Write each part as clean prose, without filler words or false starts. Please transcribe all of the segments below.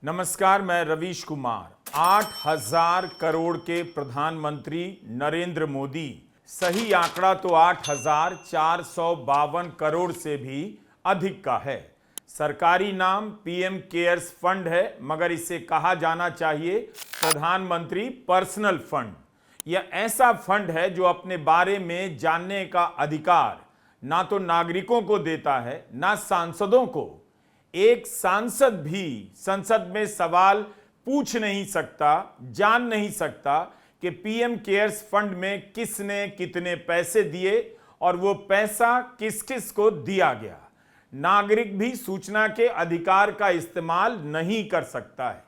नमस्कार, मैं रवीश कुमार। 8,000 करोड़ के प्रधानमंत्री नरेंद्र मोदी, सही आंकड़ा तो 8,452 करोड़ से भी अधिक का है। सरकारी नाम पीएम केयर्स फंड है, मगर इसे कहा जाना चाहिए प्रधानमंत्री पर्सनल फंड। यह ऐसा फंड है जो अपने बारे में जानने का अधिकार ना तो नागरिकों को देता है, ना सांसदों को। एक सांसद भी संसद में सवाल पूछ नहीं सकता, जान नहीं सकता कि पीएम केयर्स फंड में किसने कितने पैसे दिए और वो पैसा किस किस को दिया गया। नागरिक भी सूचना के अधिकार का इस्तेमाल नहीं कर सकता है।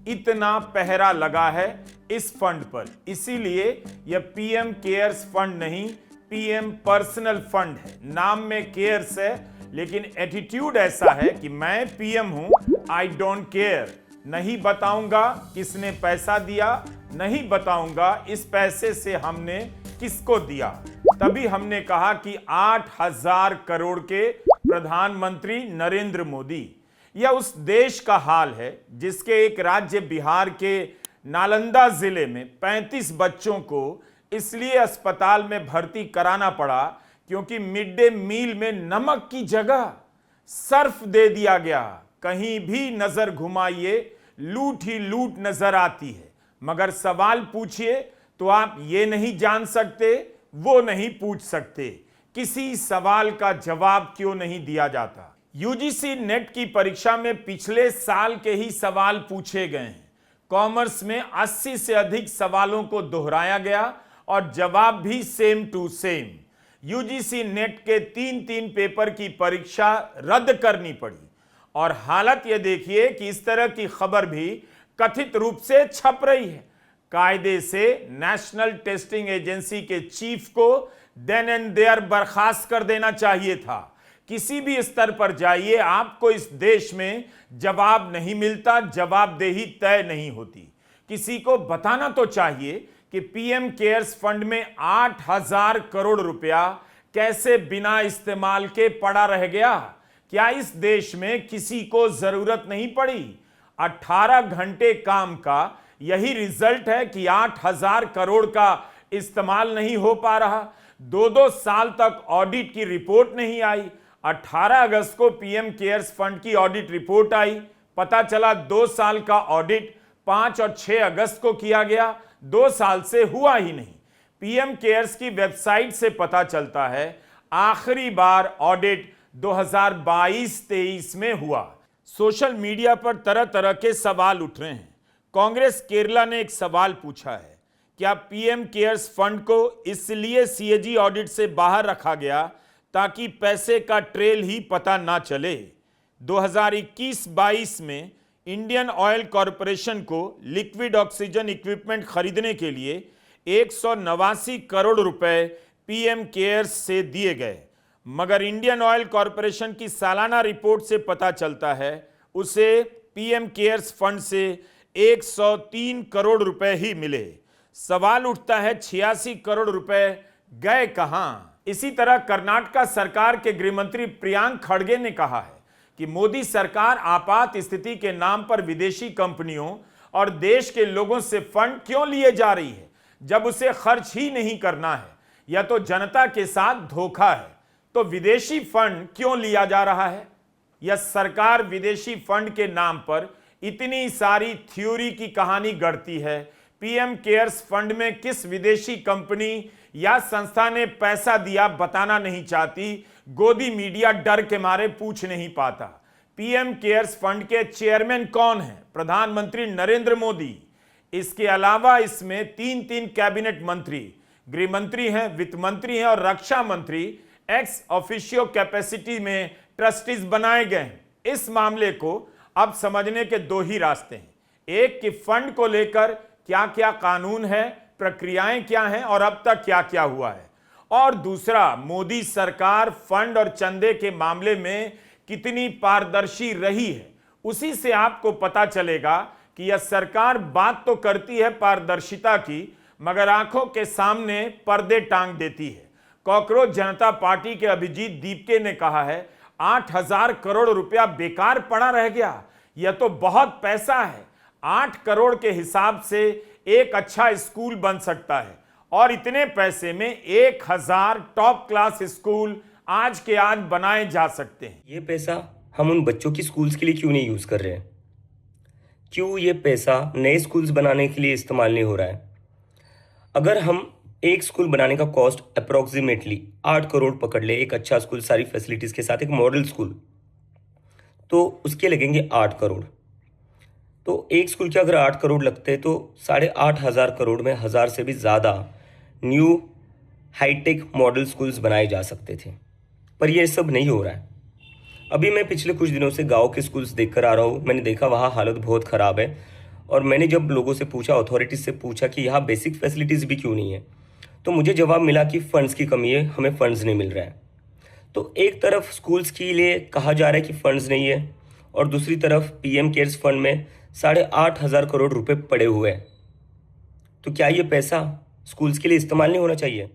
इतना पहरा लगा है इस फंड पर, इसीलिए यह पीएम केयर्स फंड नहीं, पीएम पर्सनल फंड है। नाम में केयर्स है, लेकिन एटीट्यूड ऐसा है कि मैं पीएम हूं, आई डोंट केयर। नहीं बताऊंगा किसने पैसा दिया, नहीं बताऊंगा इस पैसे से हमने किसको दिया। तभी हमने कहा कि 8,000 करोड़ के प्रधानमंत्री नरेंद्र मोदी। यह उस देश का हाल है जिसके एक राज्य बिहार के नालंदा जिले में 35 बच्चों को इसलिए अस्पताल में भर्ती कराना पड़ा क्योंकि मिड डे मील में नमक की जगह सर्फ दे दिया गया। कहीं भी नजर घुमाइए, लूट ही लूट नजर आती है। मगर सवाल पूछिए तो आप ये नहीं जान सकते, वो नहीं पूछ सकते। किसी सवाल का जवाब क्यों नहीं दिया जाता? यूजीसी नेट की परीक्षा में पिछले साल के ही सवाल पूछे गए हैं। कॉमर्स में 80 से अधिक सवालों को दोहराया गया और जवाब भी same to same. UGC NET के 3 पेपर की परीक्षा रद्द करनी पड़ी। और हालत यह देखिए कि इस तरह की खबर भी कथित रूप से छप रही है। कायदे से नेशनल टेस्टिंग एजेंसी के चीफ को देन एंड देयर बर्खास्त कर देना चाहिए था। किसी भी स्तर पर जाइए, आपको इस देश में जवाब नहीं मिलता, जवाबदेही तय नहीं होती। किसी को बताना तो चाहिए कि पीएम केयर्स फंड में 8,000 करोड़ रुपया कैसे बिना इस्तेमाल के पड़ा रह गया। क्या इस देश में किसी को जरूरत नहीं पड़ी? 18 घंटे काम का यही रिजल्ट है कि 8,000 करोड़ का इस्तेमाल नहीं हो पा रहा। 2 साल तक ऑडिट की रिपोर्ट नहीं आई। 18 अगस्त को पीएम केयर्स फंड की ऑडिट रिपोर्ट आई। पता चला 2 साल का ऑडिट 5 और 6 अगस्त को किया गया। 2 साल से हुआ ही नहीं। पीएम केयर्स की वेबसाइट से पता चलता है आखिरी बार ऑडिट 2022-23 में हुआ। सोशल मीडिया पर तरह तरह के सवाल उठ रहे हैं। कांग्रेस केरला ने एक सवाल पूछा है, क्या पीएम केयर्स फंड को इसलिए सीएजी ऑडिट से बाहर रखा गया ताकि पैसे का ट्रेल ही पता ना चले? 2021-22 में इंडियन ऑयल कॉरपोरेशन को लिक्विड ऑक्सीजन इक्विपमेंट खरीदने के लिए 189 करोड़ रुपए पीएम केयर्स से दिए गए, मगर इंडियन ऑयल कॉरपोरेशन की सालाना रिपोर्ट से पता चलता है उसे पीएम केयर्स फंड से 103 करोड़ रुपए ही मिले। सवाल उठता है 86 करोड़ रुपए गए कहां? इसी तरह कर्नाटक सरकार के गृह मंत्री प्रियांक खड़गे ने कहा है कि मोदी सरकार आपात स्थिति के नाम पर विदेशी कंपनियों और देश के लोगों से फंड क्यों लिए जा रही है जब उसे खर्च ही नहीं करना है। यह तो जनता के साथ धोखा है। तो विदेशी फंड क्यों लिया जा रहा है? यह सरकार विदेशी फंड के नाम पर इतनी सारी थ्योरी की कहानी गढ़ती है। पीएम केयर्स फंड में किस विदेशी कंपनी या संस्था ने पैसा दिया बताना नहीं चाहती। गोदी मीडिया डर के मारे पूछ नहीं पाता। पीएम केयर्स फंड के चेयरमैन कौन है? प्रधानमंत्री नरेंद्र मोदी। इसके अलावा इसमें 3 कैबिनेट मंत्री, गृह मंत्री हैं, वित्त मंत्री हैं और रक्षा मंत्री एक्स ऑफिशियो कैपेसिटी में ट्रस्टीज बनाए गए हैं। इस मामले को अब समझने के 2 ही रास्ते हैं। एक कि फंड को लेकर क्या क्या कानून है, प्रक्रियाएं क्या हैं और अब तक क्या क्या हुआ है, और दूसरा मोदी सरकार फंड और चंदे के मामले में कितनी पारदर्शी रही है। उसी से आपको पता चलेगा कि यह सरकार बात तो करती है पारदर्शिता की, मगर आंखों के सामने पर्दे टांग देती है। कॉकरोच जनता पार्टी के अभिजीत दीपके ने कहा है 8,000 करोड़ रुपया बेकार पड़ा रह गया। यह तो बहुत पैसा है। 8 करोड़ के हिसाब से एक अच्छा स्कूल बन सकता है और इतने पैसे में 1000 टॉप क्लास स्कूल आज के आज बनाए जा सकते हैं। ये पैसा हम उन बच्चों की स्कूल्स के लिए क्यों नहीं यूज़ कर रहे हैं? क्यों ये पैसा नए स्कूल्स बनाने के लिए इस्तेमाल नहीं हो रहा है? अगर हम एक स्कूल बनाने का कॉस्ट अप्रॉक्सीमेटली 8 करोड़ पकड़ ले, एक अच्छा स्कूल सारी फैसिलिटीज़ के साथ, एक मॉडल स्कूल, तो उसके लगेंगे 8 करोड़। तो एक स्कूल के अगर 8 करोड़ लगते हैं तो 8,500 करोड़ में 1000 से भी ज़्यादा न्यू हाईटेक मॉडल स्कूल्स बनाए जा सकते थे। पर ये सब नहीं हो रहा है। अभी मैं पिछले कुछ दिनों से गांव के स्कूल्स देखकर आ रहा हूँ। मैंने देखा वहाँ हालत बहुत ख़राब है और मैंने जब लोगों से पूछा, अथॉरिटीज़ से पूछा कि यहाँ बेसिक फैसिलिटीज़ भी क्यों नहीं है, तो मुझे जवाब मिला कि फ़ंड्स की कमी है, हमें फ़ंड्स नहीं मिल रहा है। तो एक तरफ स्कूल्स के लिए कहा जा रहा है कि फ़ंड्स नहीं है और दूसरी तरफ पीएम केयर्स फंड में 8,500 करोड़ रुपए पड़े हुए हैं। तो क्या ये पैसा स्कूल्स के लिए इस्तेमाल नहीं होना चाहिए?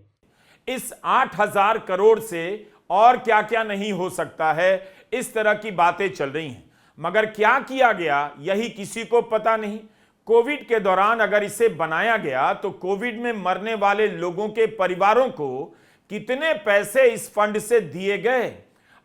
इस 8000 करोड़ से और क्या क्या नहीं हो सकता है, इस तरह की बातें चल रही हैं, मगर क्या किया गया यही किसी को पता नहीं। कोविड के दौरान अगर इसे बनाया गया तो कोविड में मरने वाले लोगों के परिवारों को कितने पैसे इस फंड से दिए गए,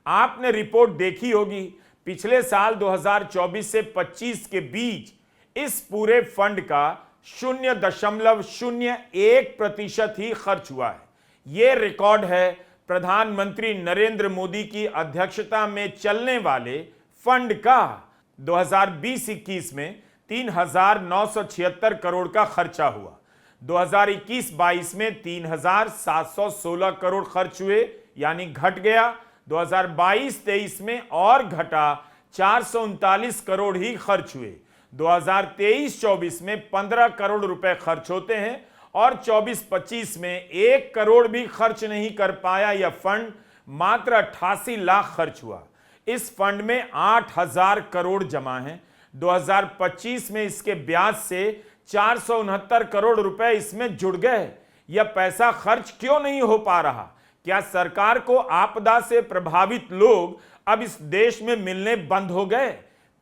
आपने रिपोर्ट देखी होगी। पिछले साल 2024 से 25 के बीच इस पूरे फंड का 0.01% ही खर्च हुआ है। यह रिकॉर्ड है प्रधानमंत्री नरेंद्र मोदी की अध्यक्षता में चलने वाले फंड का। 2020-21 में 3,976 करोड़ का खर्चा हुआ। 2021-22 में 3,716 करोड़ खर्च हुए, यानी घट गया। 2022-23 में और घटा, 439 करोड़ ही खर्च हुए। 2023-24 में 15 करोड़ रुपए खर्च होते हैं और 24-25 में 1 करोड़ भी खर्च नहीं कर पाया यह फंड, मात्र 88 लाख खर्च हुआ। इस फंड में 8,000 करोड़ जमा हैं। 2025 में इसके ब्याज से 469 करोड़ रुपए इसमें जुड़ गए। यह पैसा खर्च क्यों नहीं हो पा रहा? क्या सरकार को आपदा से प्रभावित लोग अब इस देश में मिलने बंद हो गए?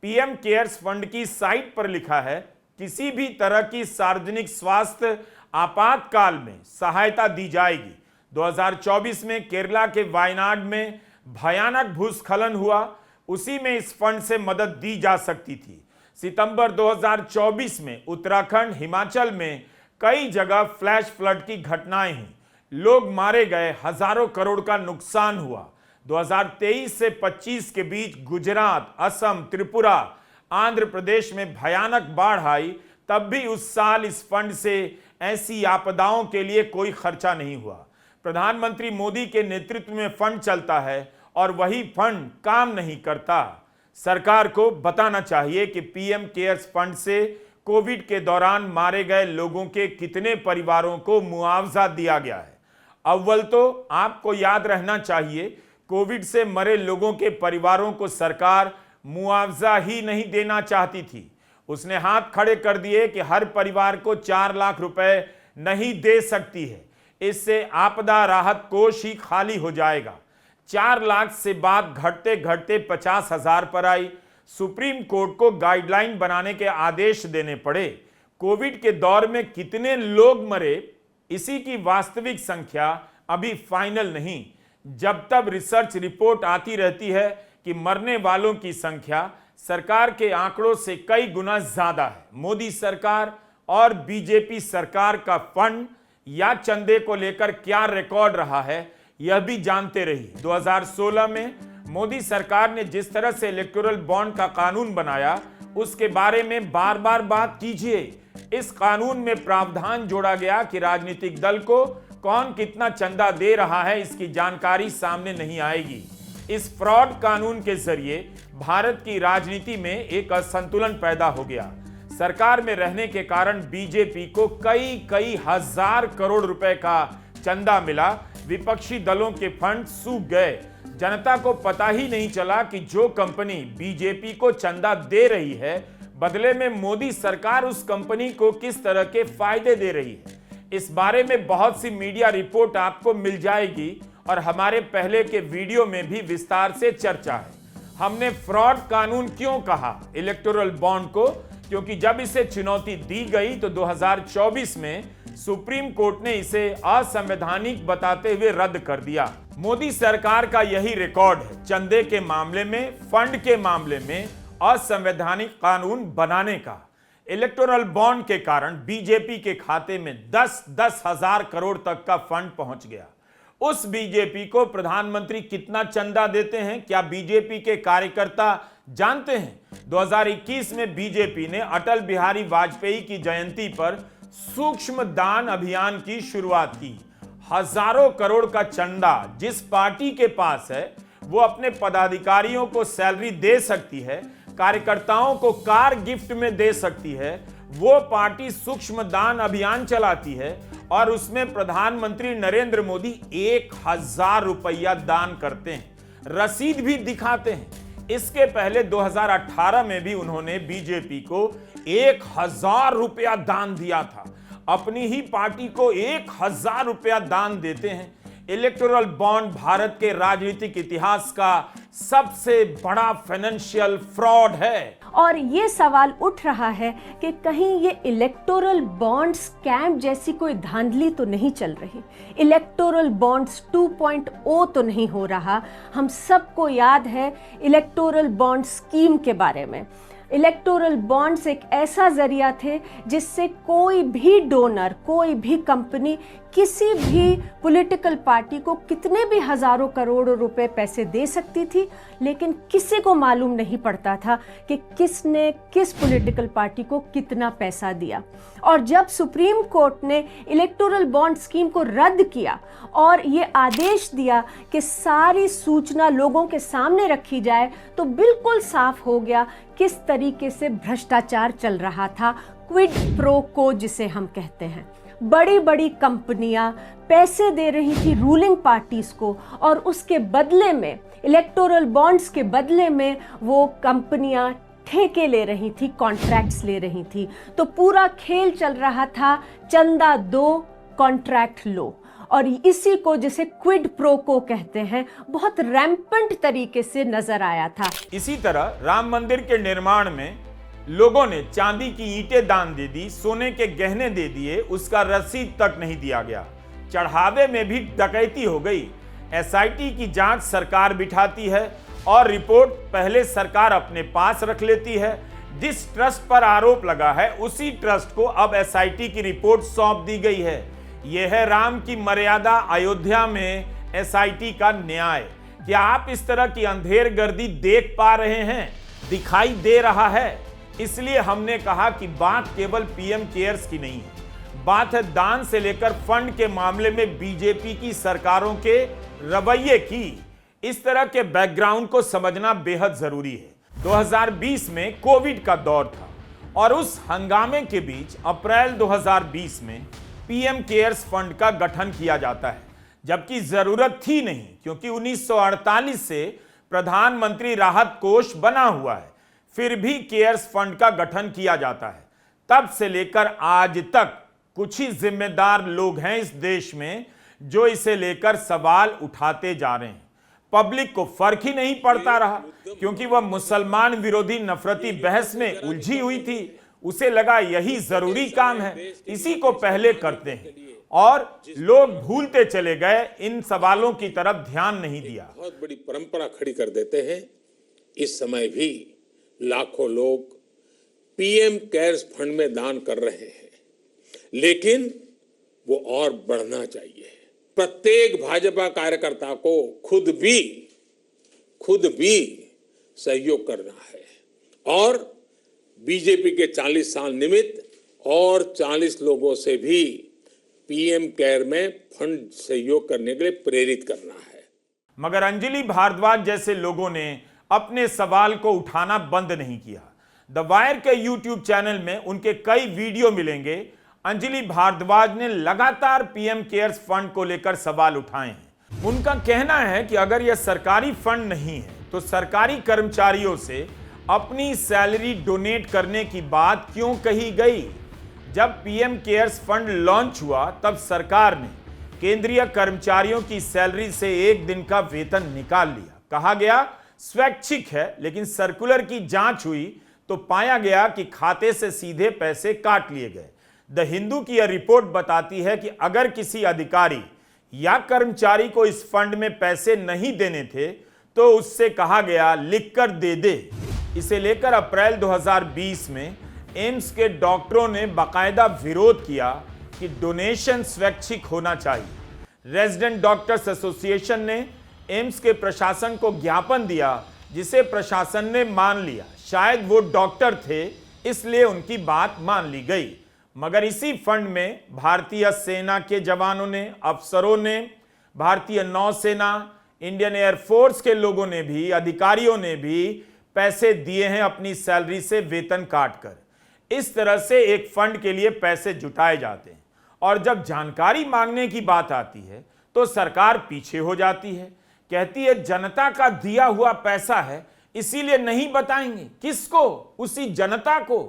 पीएम केयर्स फंड की साइट पर लिखा है, किसी भी तरह की सार्वजनिक स्वास्थ्य आपातकाल में सहायता दी जाएगी। 2024 में केरला के वायनाड में भयानक भूस्खलन हुआ, उसी में इस फंड से मदद दी जा सकती थी। सितंबर 2024 में उत्तराखंड, हिमाचल में कई जगह फ्लैश फ्लड की घटनाएं हुई, लोग मारे गए, हजारों करोड़ का नुकसान हुआ। 2023 से 25 के बीच गुजरात, असम, त्रिपुरा, आंध्र प्रदेश में भयानक बाढ़ आई, तब भी उस साल इस फंड से ऐसी आपदाओं के लिए कोई खर्चा नहीं हुआ। प्रधानमंत्री मोदी के नेतृत्व में फंड चलता है और वही फंड काम नहीं करता। सरकार को बताना चाहिए कि पीएम केयर्स फंड से कोविड के दौरान मारे गए लोगों के कितने परिवारों को मुआवजा दिया गया है। अव्वल तो आपको याद रहना चाहिए, कोविड से मरे लोगों के परिवारों को सरकार मुआवजा ही नहीं देना चाहती थी। उसने हाथ खड़े कर दिए कि हर परिवार को 4 लाख रुपए नहीं दे सकती है। इससे आपदा राहत कोष ही खाली हो जाएगा। 4 लाख से बात घटते घटते 50,000 पर आई। सुप्रीम कोर्ट को गाइडलाइन बनाने के आदेश देने पड़े। कोविड के दौर में कितने लोग मरे, इसी की वास्तविक संख्या अभी फाइनल नहीं। जब तब रिसर्च रिपोर्ट आती रहती है कि मरने वालों की संख्या सरकार के आंकड़ों से कई गुना ज्यादा है। मोदी सरकार और बीजेपी सरकार का फंड या चंदे को लेकर क्या रिकॉर्ड रहा है, यह भी जानते रहिए। 2016 में मोदी सरकार ने जिस तरह से इलेक्टोरल बॉन्ड का कानून बनाया, उसके बारे में बार बार बात कीजिए। इस कानून में प्रावधान जोड़ा गया कि राजनीतिक दल को कौन कितना चंदा दे रहा है, इसकी जानकारी सामने नहीं आएगी। इस फ्रॉड कानून के जरिए भारत की राजनीति में एक असंतुलन पैदा हो गया। सरकार में रहने के कारण बीजेपी को कई हजार करोड़ रुपए का चंदा मिला। विपक्षी दलों के फंड सूख गए। जनता को पता ही नहीं चला कि जो कंपनी बीजेपी को चंदा दे रही है, बदले में मोदी सरकार उस कंपनी को किस तरह के फायदे दे रही है। इस बारे में बहुत सी मीडिया रिपोर्ट आपको मिल जाएगी और हमारे पहले के वीडियो में भी विस्तार से चर्चा है। हमने फ्रॉड कानून क्यों कहा इलेक्टोरल बॉन्ड को? क्योंकि जब इसे चुनौती दी गई तो 2024 में सुप्रीम कोर्ट ने इसे असंवैधानिक बताते हुए रद्द कर दिया। मोदी सरकार का यही रिकॉर्ड है चंदे के मामले में, फंड के मामले में असंवैधानिक कानून बनाने का। इलेक्टोरल बॉन्ड के कारण बीजेपी के खाते में 10-10 हजार करोड़ तक का फंड पहुंच गया। उस बीजेपी को प्रधानमंत्री कितना चंदा देते हैं, क्या बीजेपी के कार्यकर्ता जानते हैं? 2021 में बीजेपी ने अटल बिहारी वाजपेयी की जयंती पर सूक्ष्म दान अभियान की शुरुआत की। हजारों करोड़ का चंदा जिस पार्टी के पास है वो अपने पदाधिकारियों को सैलरी दे सकती है, कार्यकर्ताओं को कार गिफ्ट में दे सकती है, वो पार्टी सूक्ष्म दान अभियान चलाती है और उसमें प्रधानमंत्री नरेंद्र मोदी 1000 रुपया दान करते हैं, रसीद भी दिखाते हैं। इसके पहले 2018 में भी उन्होंने बीजेपी को 1000 रुपया दान दिया था। अपनी ही पार्टी को 1000 रुपया दान देते हैं। इलेक्टोरल बॉन्ड भारत के राजनीतिक इतिहास का सबसे बड़ा फाइनेंशियल फ्रॉड है। और ये सवाल उठ रहा है कि कहीं ये इलेक्टोरल बॉन्ड स्कैम जैसी कोई धांधली तो नहीं चल रही, इलेक्टोरल बॉन्ड्स 2.0 तो नहीं हो रहा। हम सबको याद है इलेक्टोरल बॉन्ड स्कीम के बारे में। इलेक्टोरल बॉन्ड्स एक ऐसा जरिया थे जिससे कोई भी डोनर, कोई भी कंपनी किसी भी पॉलिटिकल पार्टी को कितने भी हजारों करोड़ों रुपए पैसे दे सकती थी, लेकिन किसी को मालूम नहीं पड़ता था कि किसने किस पॉलिटिकल पार्टी को कितना पैसा दिया। और जब सुप्रीम कोर्ट ने इलेक्टोरल बॉन्ड स्कीम को रद्द किया और ये आदेश दिया कि सारी सूचना लोगों के सामने रखी जाए, तो बिल्कुल साफ हो गया किस तरीके से भ्रष्टाचार चल रहा था, क्विड प्रो को जिसे हम कहते हैं। बड़ी बड़ी कंपनियां पैसे दे रही थी रूलिंग पार्टीज को और उसके बदले में, इलेक्टोरल बॉन्ड्स के बदले में, वो कंपनियां ठेके ले रही थी, कॉन्ट्रैक्ट्स ले रही थी। तो पूरा खेल चल रहा था चंदा दो कॉन्ट्रैक्ट लो, और इसी को जिसे क्विड प्रो को कहते हैं बहुत रैम्पेंट तरीके से नजर आया था। इसी तरह राम मंदिर के निर्माण में लोगों ने चांदी की ईंटें दान दे दी, सोने के गहने दे दिए, उसका रसीद तक नहीं दिया गया। चढ़ावे में भी डकैती हो गई। एसआईटी की जांच सरकार बिठाती है और रिपोर्ट पहले सरकार अपने पास रख लेती है। जिस ट्रस्ट पर आरोप लगा है उसी ट्रस्ट को अब एसआईटी की रिपोर्ट सौंप दी गई है। यह है राम की मर्यादा अयोध्या में एसआईटी का न्याय। क्या आप इस तरह की अंधेरगर्दी देख पा रहे हैं? दिखाई दे रहा है? इसलिए हमने कहा कि बात केवल पीएम केयर्स की नहीं है, बात है दान से लेकर फंड के मामले में बीजेपी की सरकारों के रवैये की। इस तरह के बैकग्राउंड को समझना बेहद जरूरी है। 2020 में कोविड का दौर था और उस हंगामे के बीच अप्रैल 2020 में पीएम केयर्स फंड का गठन किया जाता है, जबकि जरूरत थी नहीं, क्योंकि 1948 से प्रधानमंत्री राहत कोष बना हुआ है। फिर भी केयर्स फंड का गठन किया जाता है। तब से लेकर आज तक कुछ ही जिम्मेदार लोग हैं इस देश में जो इसे लेकर सवाल उठाते जा रहे हैं। पब्लिक को फर्क ही नहीं पड़ता रहा, क्योंकि वह मुसलमान विरोधी नफरती बहस में उलझी हुई थी। उसे लगा यही जरूरी काम है, इसी को पहले करते हैं, और लोग भूलते चले गए, इन सवालों की तरफ ध्यान नहीं दिया। बहुत बड़ी परंपरा खड़ी कर देते हैं। इस समय भी लाखों लोग पीएम केयर्स फंड में दान कर रहे हैं, लेकिन वो और बढ़ना चाहिए। प्रत्येक भाजपा कार्यकर्ता को खुद भी सहयोग करना है और बीजेपी के 40 साल निमित्त और 40 लोगों से भी पीएम केयर में फंड सहयोग करने के लिए प्रेरित करना है। मगर अंजलि भारद्वाज जैसे लोगों ने अपने सवाल को उठाना बंद नहीं किया। द वायर के यूट्यूब चैनल में उनके कई वीडियो मिलेंगे। अंजलि भारद्वाज ने लगातार पीएम केयर्स फंड को लेकर सवाल उठाए हैं। उनका कहना है कि अगर यह सरकारी फंड नहीं है तो सरकारी कर्मचारियों से अपनी सैलरी डोनेट करने की बात क्यों कही गई? जब पीएम केयर्स फंड लॉन्च हुआ तब सरकार ने केंद्रीय कर्मचारियों की सैलरी से एक दिन का वेतन निकाल लिया। कहा गया स्वैच्छिक है, लेकिन सर्कुलर की जांच हुई तो पाया गया कि खाते से सीधे पैसे काट लिए गए। द हिंदू की यह रिपोर्ट बताती है कि अगर किसी अधिकारी या कर्मचारी को इस फंड में पैसे नहीं देने थे तो उससे कहा गया लिखकर दे दे। इसे लेकर अप्रैल 2020 में एम्स के डॉक्टरों ने बाकायदा विरोध किया कि डोनेशन स्वैच्छिक होना चाहिए। रेजिडेंट डॉक्टर्स एसोसिएशन ने एम्स के प्रशासन को ज्ञापन दिया, जिसे प्रशासन ने मान लिया। शायद वो डॉक्टर थे, इसलिए उनकी बात मान ली गई। मगर इसी फंड में भारतीय सेना के जवानों ने, अफसरों ने, भारतीय नौसेना, इंडियन एयरफोर्स के लोगों ने भी, अधिकारियों ने भी पैसे दिए हैं अपनी सैलरी से वेतन काटकर। इस तरह से एक फंड के लिए पैसे जुटाए जाते हैं और जब जानकारी मांगने की बात आती है तो सरकार पीछे हो जाती है, कहती है जनता का दिया हुआ पैसा है इसीलिए नहीं बताएंगे। किसको? उसी जनता को।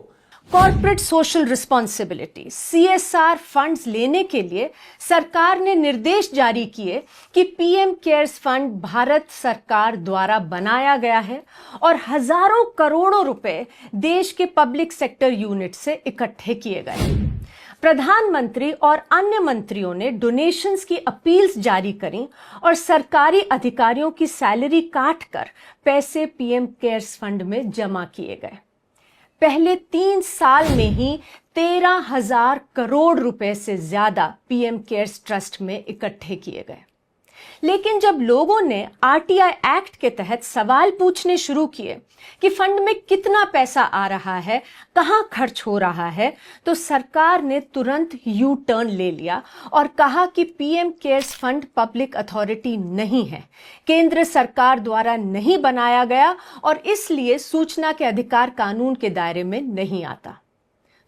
Corporate social responsibility CSR funds लेने के लिए सरकार ने निर्देश जारी किए कि पीएम केयर्स फंड भारत सरकार द्वारा बनाया गया है और हजारों करोड़ों रुपए देश के पब्लिक सेक्टर यूनिट से इकट्ठे किए गए। प्रधानमंत्री और अन्य मंत्रियों ने डोनेशंस की अपील्स जारी करी और सरकारी अधिकारियों की सैलरी काटकर पैसे पीएम केयर्स फंड में जमा किए गए। पहले 3 साल में ही 13,000 करोड़ रुपए से ज्यादा पीएम केयर्स ट्रस्ट में इकट्ठे किए गए। लेकिन जब लोगों ने आरटीआई एक्ट के तहत सवाल पूछने शुरू किए कि फंड में कितना पैसा आ रहा है, कहां खर्च हो रहा है, तो सरकार ने तुरंत यू टर्न ले लिया और कहा कि PM cares fund public authority नहीं है, केंद्र सरकार द्वारा नहीं बनाया गया और इसलिए सूचना के अधिकार कानून के दायरे में नहीं आता।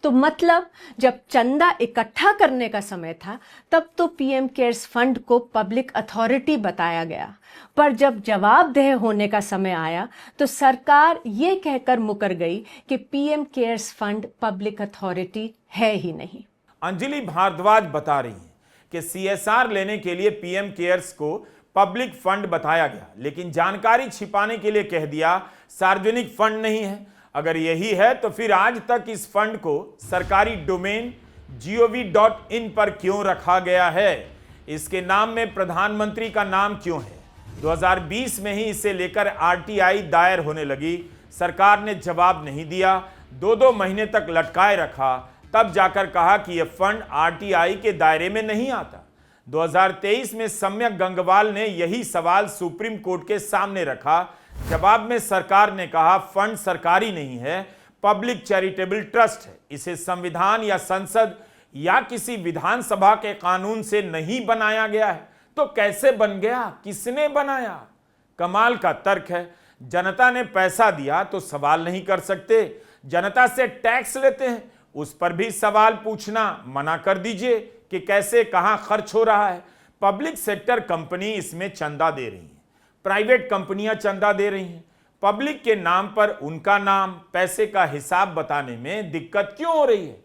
तो मतलब जब चंदा इकट्ठा करने का समय था तब तो पीएम केयर्स फंड को पब्लिक अथॉरिटी बताया गया, पर जब जवाबदेह होने का समय आया तो सरकार ये कहकर मुकर गई कि PM cares fund public authority है ही नहीं। अंजलि भारद्वाज बता रही हैं कि CSR लेने के लिए पीएम केयर्स को पब्लिक फंड बताया गया, लेकिन जानकारी छिपाने के लिए कह दिया सार्वजनिक फंड नहीं है। अगर यही है तो फिर आज तक इस फंड को सरकारी डोमेन gov.in पर क्यों रखा गया है? इसके नाम में प्रधानमंत्री का नाम क्यों है? 2020 में ही इसे लेकर आरटीआई दायर होने लगी। सरकार ने जवाब नहीं दिया, 2-2 महीने तक लटकाए रखा, तब जाकर कहा कि यह फंड आरटीआई के दायरे में नहीं आता। 2023 में सम्यक गंगवाल ने यही सवाल सुप्रीम कोर्ट के सामने रखा। जवाब में सरकार ने कहा फंड सरकारी नहीं है, पब्लिक चैरिटेबल ट्रस्ट है, इसे संविधान या संसद या किसी विधानसभा के कानून से नहीं बनाया गया है। तो कैसे बन गया? किसने बनाया? कमाल का तर्क है। जनता ने पैसा दिया तो सवाल नहीं कर सकते, जनता से टैक्स लेते हैं उस पर भी सवाल पूछना मना कर दीजिए कि कैसे कहां खर्च हो रहा है। पब्लिक सेक्टर कंपनी इसमें चंदा दे रही है, प्राइवेट कंपनियां चंदा दे रही हैं, पब्लिक के नाम पर उनका नाम, पैसे का हिसाब बताने में दिक्कत क्यों हो रही है?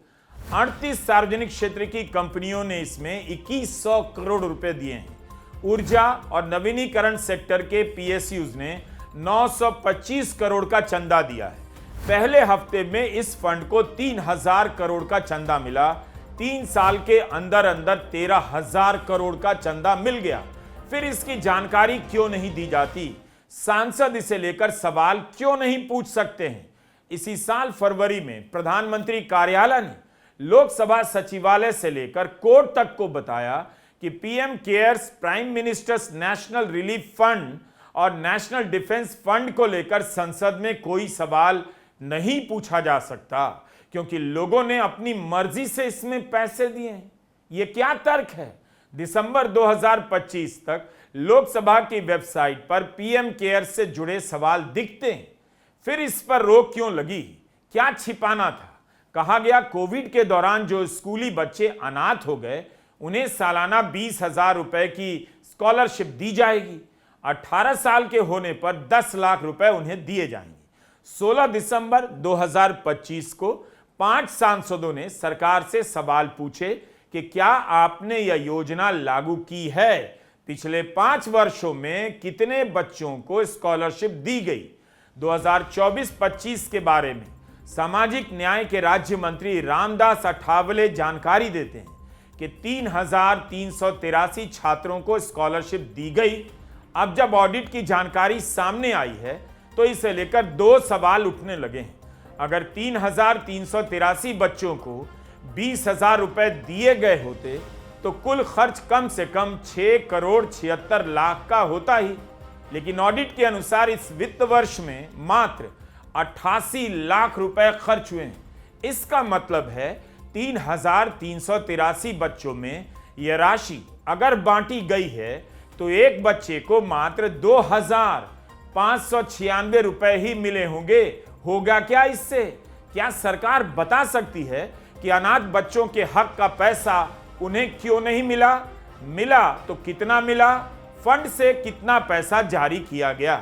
38 सार्वजनिक क्षेत्र की कंपनियों ने इसमें 2100 करोड़ रुपए दिए हैं। ऊर्जा और नवीनीकरण सेक्टर के PSUs ने 925 करोड़ का चंदा दिया है। पहले हफ्ते में इस फंड को 3000 करोड़ का चंदा मिला। 3 साल के अंदर अंदर 13,000 करोड़ का चंदा मिल गया। फिर इसकी जानकारी क्यों नहीं दी जाती? सांसद इसे लेकर सवाल क्यों नहीं पूछ सकते हैं? इसी साल फरवरी में प्रधानमंत्री कार्यालय ने लोकसभा सचिवालय से लेकर कोर्ट तक को बताया कि PM cares, prime ministers national relief fund और नेशनल डिफेंस फंड को लेकर संसद में कोई सवाल नहीं पूछा जा सकता क्योंकि लोगों ने अपनी मर्जी से इसमें पैसे दिए हैं। यह क्या तर्क है? दिसंबर 2025 तक लोकसभा की वेबसाइट पर पीएम केयर्स से जुड़े सवाल दिखते हैं। फिर इस पर रोक क्यों लगी? क्या छिपाना था? कहा गया कोविड के दौरान जो स्कूली बच्चे अनाथ हो गए उन्हें सालाना 20,000 रुपए की स्कॉलरशिप दी जाएगी। 18 साल के होने पर 10 लाख रुपए उन्हें दिए जाएंगे। 16 दिसंबर 2025 को 5 सांसदों ने सरकार से सवाल पूछे कि क्या आपने यह योजना लागू की है? पिछले 5 वर्षों में कितने बच्चों को स्कॉलरशिप दी गई। 2024-25 के बारे में सामाजिक न्याय के राज्य मंत्री रामदास अठावले जानकारी देते हैं कि 3,383 छात्रों को स्कॉलरशिप दी गई। अब जब ऑडिट की जानकारी सामने आई है तो इसे लेकर 2 सवाल उठने लगे हैं। अगर 3,383 बच्चों को 20,000 रुपए दिए गए होते तो कुल खर्च कम से कम 6 करोड़ 76 लाख का होता ही, लेकिन ऑडिट के अनुसार इस वित्त वर्ष में मात्र 88 लाख रुपए खर्च हुए हैं। इसका मतलब है 3,383 बच्चों में यह राशि अगर बांटी गई है तो एक बच्चे को मात्र 2,596 रुपए ही मिले होंगे। होगा क्या इससे? क्या सरकार बता सकती है कि अनाथ बच्चों के हक का पैसा उन्हें क्यों नहीं मिला? मिला तो कितना मिला? फंड से कितना पैसा जारी किया गया?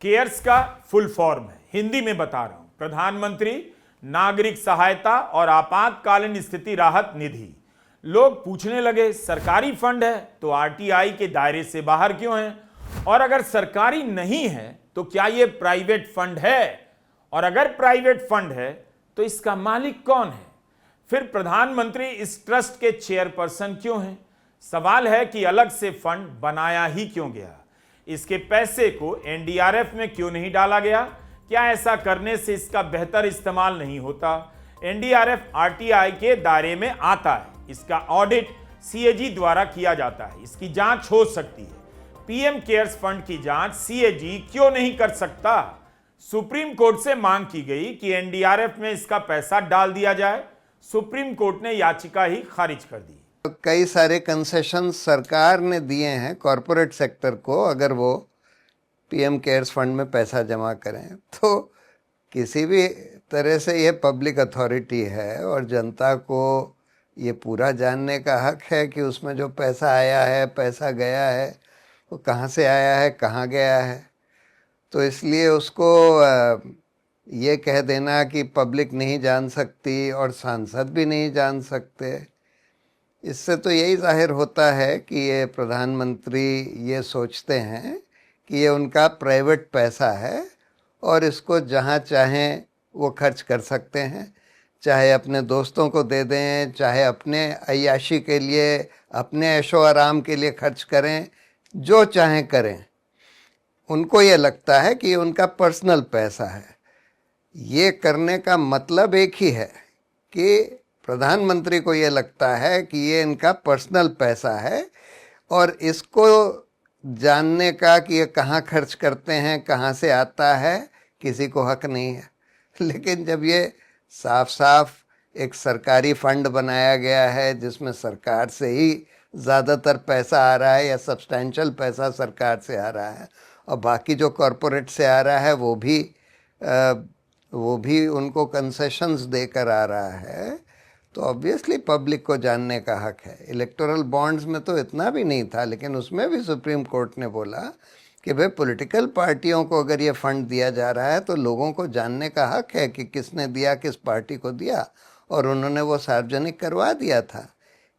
केयर्स का फुल फॉर्म है, हिंदी में बता रहा हूं, प्रधानमंत्री नागरिक सहायता और आपातकालीन स्थिति राहत निधि। लोग पूछने लगे सरकारी फंड है तो आरटीआई के दायरे से बाहर क्यों है? और अगर सरकारी नहीं है तो क्या यह प्राइवेट फंड है? और अगर प्राइवेट फंड है तो इसका मालिक कौन है? फिर प्रधानमंत्री इस ट्रस्ट के चेयरपर्सन क्यों हैं? सवाल है कि अलग से फंड बनाया ही क्यों गया? इसके पैसे को एनडीआरएफ में क्यों नहीं डाला गया? क्या ऐसा करने से इसका बेहतर इस्तेमाल नहीं होता? एनडीआरएफ आरटीआई के दायरे में आता है, इसका ऑडिट सीएजी द्वारा किया जाता है, इसकी जांच हो सकती है। पीएम केयर्स फंड की जांच सीएजी क्यों नहीं कर सकता? सुप्रीम कोर्ट से मांग की गई कि एनडीआरएफ में इसका पैसा डाल दिया जाए। सुप्रीम कोर्ट ने याचिका ही खारिज कर दी। कई सारे कंसेशन सरकार ने दिए हैं कॉरपोरेट सेक्टर को, अगर वो पीएम केयर्स फंड में पैसा जमा करें तो किसी भी तरह से ये पब्लिक अथॉरिटी है और जनता को ये पूरा जानने का हक है कि उसमें जो पैसा आया है, पैसा गया है, वो कहाँ से आया है, कहाँ गया है। तो इसलिए उसको ये कह देना कि पब्लिक नहीं जान सकती और सांसद भी नहीं जान सकते, इससे तो यही जाहिर होता है कि ये प्रधानमंत्री ये सोचते हैं कि ये उनका प्राइवेट पैसा है और इसको जहाँ चाहें वो खर्च कर सकते हैं, चाहे अपने दोस्तों को दे दें, चाहे अपने अय्याशी के लिए, अपने ऐशो आराम के लिए खर्च करें, जो चाहें करें। उनको ये लगता है कि उनका पर्सनल पैसा है। ये करने का मतलब एक ही है कि प्रधानमंत्री को ये लगता है कि ये इनका पर्सनल पैसा है और इसको जानने का कि ये कहाँ खर्च करते हैं, कहाँ से आता है, किसी को हक नहीं है। लेकिन जब ये साफ साफ एक सरकारी फंड बनाया गया है जिसमें सरकार से ही ज़्यादातर पैसा आ रहा है या सब्सटेंशियल पैसा सरकार से आ रहा है और बाकी जो कॉरपोरेट से आ रहा है वो भी उनको कंसेशंस देकर आ रहा है, तो ऑब्वियसली पब्लिक को जानने का हक है। इलेक्टोरल बॉन्ड्स में तो इतना भी नहीं था, लेकिन उसमें भी सुप्रीम कोर्ट ने बोला कि भाई पॉलिटिकल पार्टियों को अगर ये फंड दिया जा रहा है तो लोगों को जानने का हक है कि किसने दिया, किस पार्टी को दिया, और उन्होंने वो सार्वजनिक करवा दिया था।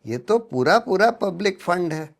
ये तो पूरा पब्लिक फंड है।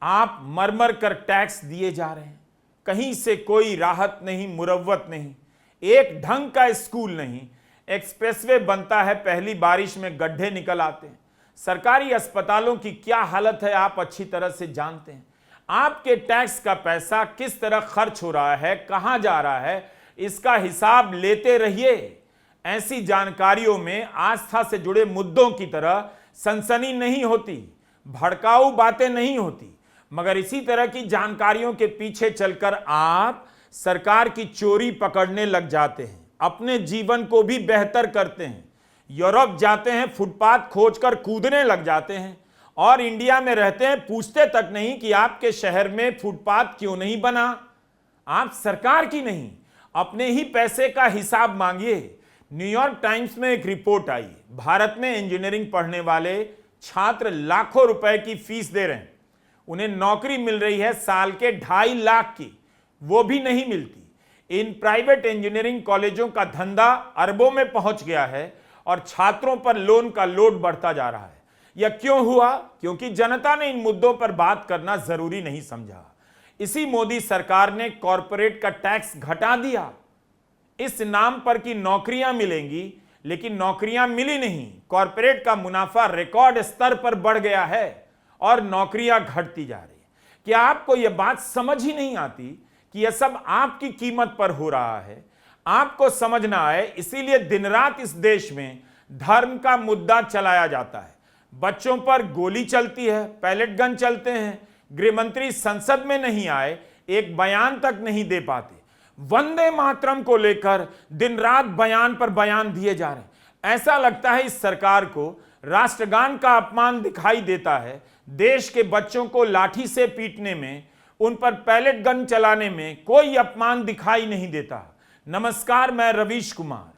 आप मर कर टैक्स दिए जा रहे हैं, कहीं से कोई राहत नहीं, मुरव्वत नहीं, एक ढंग का स्कूल नहीं, एक्सप्रेसवे बनता है, पहली बारिश में गड्ढे निकल आते हैं। सरकारी अस्पतालों की क्या हालत है आप अच्छी तरह से जानते हैं। आपके टैक्स का पैसा किस तरह खर्च हो रहा है, कहां जा रहा है, इसका हिसाब लेते रहिए। ऐसी जानकारियों में आस्था से जुड़े मुद्दों की तरह सनसनी नहीं होती, भड़काऊ बातें नहीं होती, मगर इसी तरह की जानकारियों के पीछे चलकर आप सरकार की चोरी पकड़ने लग जाते हैं, अपने जीवन को भी बेहतर करते हैं, यूरोप जाते हैं, फुटपाथ खोजकर कूदने लग जाते हैं और इंडिया में रहते हैं, पूछते तक नहीं कि आपके शहर में फुटपाथ क्यों नहीं बना। आप सरकार की नहीं, अपने ही पैसे का हिसाब मांगिए। न्यूयॉर्क टाइम्स में एक रिपोर्ट आई, भारत में इंजीनियरिंग पढ़ने वाले छात्र लाखों रुपए की फीस दे रहे हैं, उन्हें नौकरी मिल रही है साल के 2.5 लाख की, वो भी नहीं मिलती। इन प्राइवेट इंजीनियरिंग कॉलेजों का धंधा अरबों में पहुंच गया है और छात्रों पर लोन का लोड बढ़ता जा रहा है। यह क्यों हुआ? क्योंकि जनता ने इन मुद्दों पर बात करना जरूरी नहीं समझा। इसी मोदी सरकार ने कॉरपोरेट का टैक्स घटा दिया इस नाम पर कि नौकरियां मिलेंगी, लेकिन नौकरियां मिली नहीं। कॉरपोरेट का मुनाफा रिकॉर्ड स्तर पर बढ़ गया है और नौकरियां घटती जा रही है। क्या आपको यह बात समझ ही नहीं आती कि यह सब आपकी कीमत पर हो रहा है? आपको समझना है, इसीलिए दिन रात इस देश में धर्म का मुद्दा चलाया जाता है। बच्चों पर गोली चलती है, पैलेट गन चलते हैं, गृह मंत्री संसद में नहीं आए, एक बयान तक नहीं दे पाते। वंदे मातरम को लेकर दिन रात बयान पर बयान दिए जा रहे हैं। ऐसा लगता है इस सरकार को राष्ट्रगान का अपमान दिखाई देता है। देश के बच्चों को लाठी से पीटने में, उन पर पैलेट गन चलाने में कोई अपमान दिखाई नहीं देता। नमस्कार, मैं रवीश कुमार।